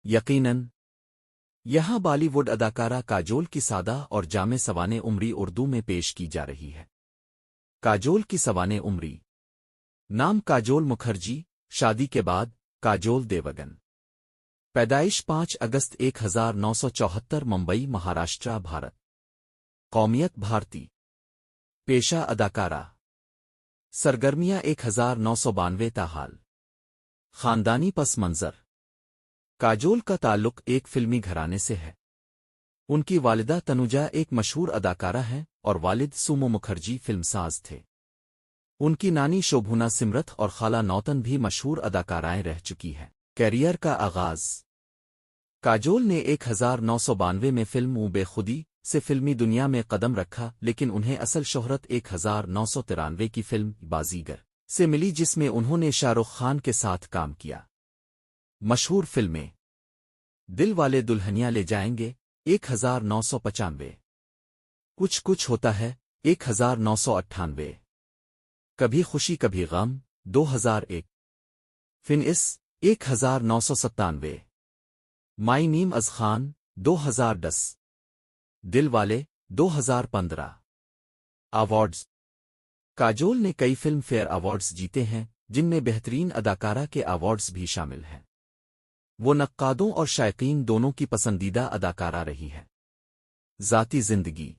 یقیناً یہاں بالی ووڈ اداکارہ کاجول کی سادہ اور جامع سوانح عمری اردو میں پیش کی جا رہی ہے۔ کاجول کی سوانح عمری۔ نام کاجول مکھرجی، شادی کے بعد کاجول دیوگن، پیدائش 5 اگست 1974، ممبئی مہاراشٹرا بھارت، قومیت بھارتی، پیشہ اداکارہ، سرگرمیاں 1992 تاحال، خاندانی پس منظر۔ کاجول کا تعلق ایک فلمی گھرانے سے ہے۔ ان کی والدہ تنوجا ایک مشہور اداکارہ ہیں اور والد سومو مکھرجی فلم ساز تھے۔ ان کی نانی شوبھونا سمرتھ اور خالہ نوتن بھی مشہور اداکارائیں رہ چکی ہیں۔ کیریئر کا آغاز۔ کاجول نے 1992 میں فلم بے خودی سے فلمی دنیا میں قدم رکھا، لیکن انہیں اصل شہرت 1993 کی فلم بازیگر سے ملی، جس میں انہوں نے شاہ رخ خان کے ساتھ کام کیا۔ مشہور فلمیں: دل والے دلہنیا لے جائیں گے 1995، کچھ ہوتا ہے 1998، کبھی خوشی کبھی غم 2001، فنس 1997، مائی نیم از خان 2010، دل والے 2015۔ ایوارڈز۔ کاجول نے کئی فلم فیئر ایوارڈز جیتے ہیں، جن میں بہترین اداکارہ کے ایوارڈز بھی شامل ہیں۔ وہ نقادوں اور شائقین دونوں کی پسندیدہ اداکارہ رہی ہے۔ ذاتی زندگی۔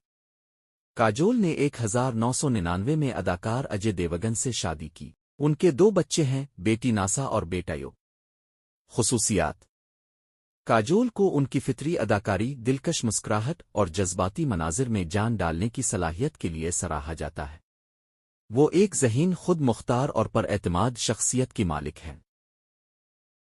کاجول نے 1999 میں اداکار اجے دیوگن سے شادی کی۔ ان کے 2 بچے ہیں، بیٹی ناسا اور بیٹا یو۔ خصوصیات۔ کاجول کو ان کی فطری اداکاری، دلکش مسکراہٹ اور جذباتی مناظر میں جان ڈالنے کی صلاحیت کے لیے سراہا جاتا ہے۔ وہ ایک ذہین، خود مختار اور پر اعتماد شخصیت کی مالک ہیں۔